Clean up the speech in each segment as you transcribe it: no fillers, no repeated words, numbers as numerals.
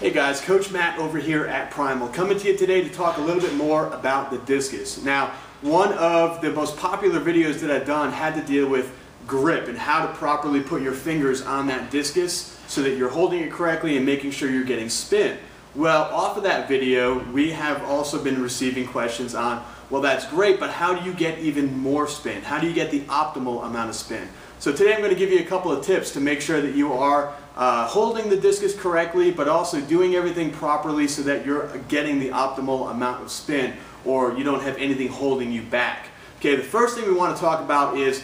Hey guys, Coach Matt over here at Primal, coming to you today to talk a little bit more about the discus. Now, one of the most popular videos that I've done had to deal with grip and how to properly put your fingers on that discus so that you're holding it correctly and making sure you're getting spin. Well, off of that video, we have also been receiving questions on, well, that's great, but how do you get even more spin? How do you get the optimal amount of spin? So today I'm going to give you a couple of tips to make sure that you are holding the discus correctly, but also doing everything properly so that you're getting the optimal amount of spin, or you don't have anything holding you back. Okay, the first thing we want to talk about is,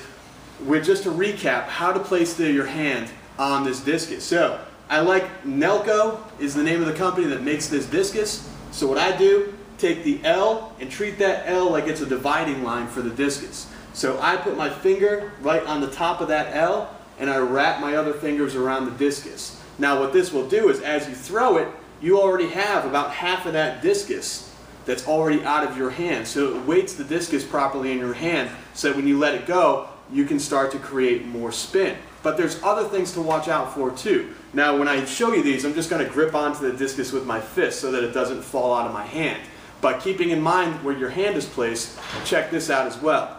just to recap, how to place your hand on this discus. So I like Nelco is the name of the company that makes this discus. So what I do, take the L and treat that L like it's a dividing line for the discus. So I put my finger right on the top of that L and I wrap my other fingers around the discus. Now what this will do is, as you throw it, you already have about half of that discus that's already out of your hand. So it weights the discus properly in your hand so that when you let it go, you can start to create more spin. But there's other things to watch out for too. Now when I show you these, I'm just going to grip onto the discus with my fist so that it doesn't fall out of my hand. But keeping in mind where your hand is placed, check this out as well.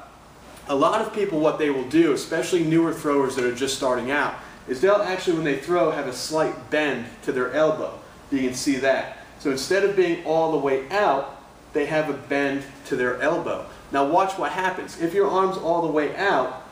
A lot of people, what they will do, especially newer throwers that are just starting out, is they'll actually, when they throw, have a slight bend to their elbow. You can see that. So instead of being all the way out, they have a bend to their elbow. Now watch what happens. If your arm's all the way out,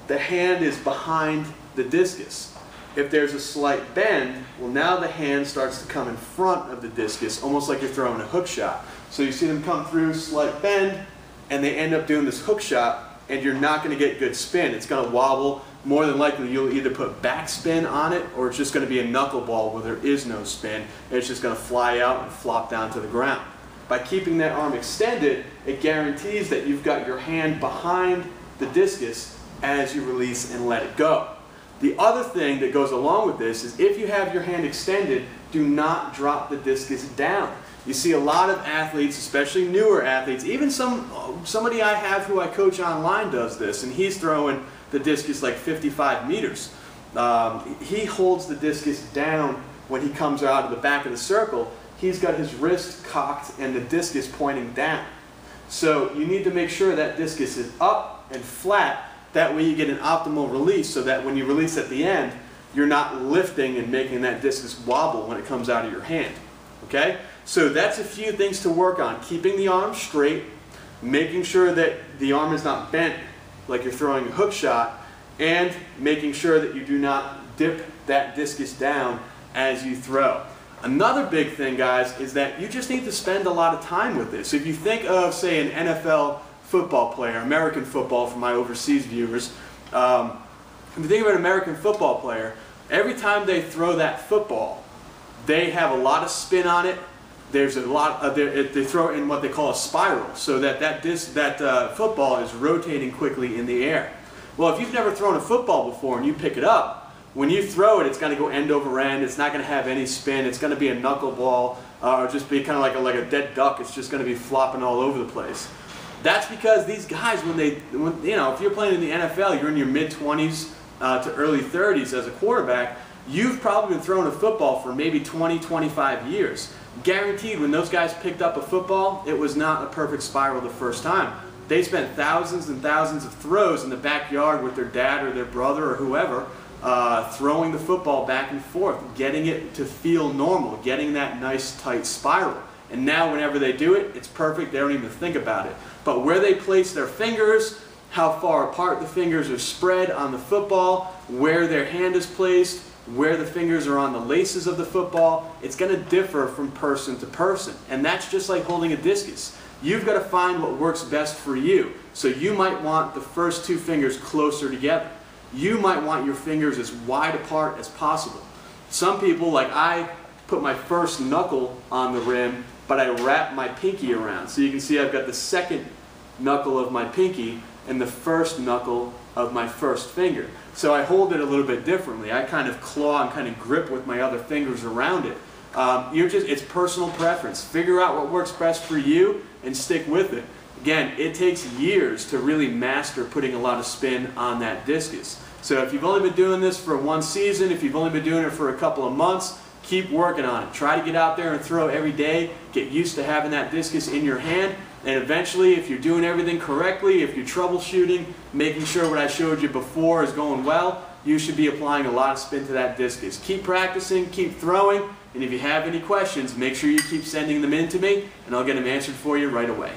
the hand is behind the discus. If there's a slight bend, well, now the hand starts to come in front of the discus, almost like you're throwing a hook shot. So you see them come through, slight bend, and they end up doing this hook shot, and you're not going to get good spin. It's going to wobble. More than likely, you'll either put backspin on it, or it's just going to be a knuckleball where there is no spin, and it's just going to fly out and flop down to the ground. By keeping that arm extended, it guarantees that you've got your hand behind the discus as you release and let it go. The other thing that goes along with this is, if you have your hand extended, do not drop the discus down. You see a lot of athletes, especially newer athletes, even somebody I have who I coach online does this, and he's throwing the discus like 55 meters. He holds the discus down when he comes out of the back of the circle. He's got his wrist cocked and the discus pointing down. So you need to make sure that discus is up and flat. That way you get an optimal release, so that when you release at the end, you're not lifting and making that discus wobble when it comes out of your hand. Okay? So that's a few things to work on. Keeping the arm straight, making sure that the arm is not bent like you're throwing a hook shot, and making sure that you do not dip that discus down as you throw. Another big thing, guys, is that you just need to spend a lot of time with this. If you think of, say, an NFL football player, American football for my overseas viewers, if you think of an American football player, every time they throw that football, they have a lot of spin on it. There's a lot of, they throw it in what they call a spiral, so that football is rotating quickly in the air. Well, if you've never thrown a football before and you pick it up, when you throw it, it's going to go end over end. It's not going to have any spin. It's going to be a knuckleball, or just be kind of like a dead duck. It's just going to be flopping all over the place. That's because these guys, you know, if you're playing in the NFL, you're in your mid-20s to early 30s as a quarterback, you've probably been throwing a football for maybe 20, 25 years. Guaranteed, when those guys picked up a football, it was not a perfect spiral the first time. They spent thousands and thousands of throws in the backyard with their dad or their brother or whoever, throwing the football back and forth, getting it to feel normal, getting that nice tight spiral. And now whenever they do it, it's perfect. They don't even think about it. But where they place their fingers, how far apart the fingers are spread on the football, where their hand is placed, where the fingers are on the laces of the football, it's going to differ from person to person. And that's just like holding a discus. You've got to find what works best for you. So you might want the first two fingers closer together. You might want your fingers as wide apart as possible. Some people, like I, put my first knuckle on the rim, but I wrap my pinky around. So you can see I've got the second knuckle of my pinky and the first knuckle of my first finger. So I hold it a little bit differently. I kind of claw and kind of grip with my other fingers around it. It's personal preference. Figure out what works best for you and stick with it. Again, it takes years to really master putting a lot of spin on that discus. So if you've only been doing this for one season, if you've only been doing it for a couple of months, keep working on it. Try to get out there and throw every day. Get used to having that discus in your hand. And eventually, if you're doing everything correctly, if you're troubleshooting, making sure what I showed you before is going well, you should be applying a lot of spin to that discus. Keep practicing, keep throwing, and if you have any questions, make sure you keep sending them in to me, and I'll get them answered for you right away.